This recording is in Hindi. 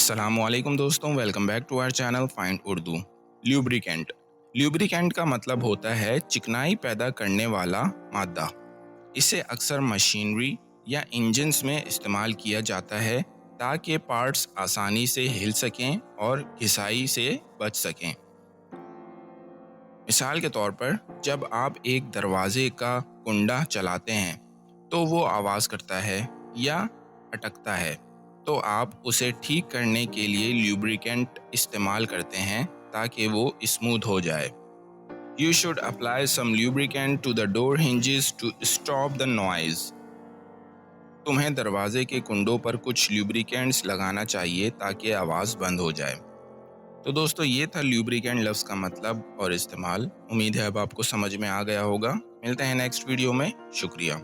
अस्सलामुअलैकुम दोस्तों, welcome back to our channel find Urdu. Lubricant lubricant का मतलब होता है चिकनाई पैदा करने वाला मादा। इसे अक्सर मशीनरी या इंजन्स में इस्तेमाल किया जाता है ताकि पार्ट्स आसानी से हिल सकें और घिसाई से बच सकें। मिसाल के तौर पर जब आप एक दरवाजे का कुंडा चलाते हैं तो वो आवाज़ करता है या अटकता है, तो आप उसे ठीक करने के लिए ल्यूब्रिकेंट इस्तेमाल करते हैं ताकि वो स्मूथ हो जाए। You should apply some lubricant to the door hinges to stop the noise. तुम्हें दरवाजे के कुंडों पर कुछ ल्यूब्रिकेंट्स लगाना चाहिए ताकि आवाज़ बंद हो जाए। तो दोस्तों, ये था ल्यूब्रिकेंट लफ्ज़ का मतलब और इस्तेमाल। उम्मीद है अब आपको समझ में आ गया होगा। मिलते हैं नेक्स्ट वीडियो में। शुक्रिया।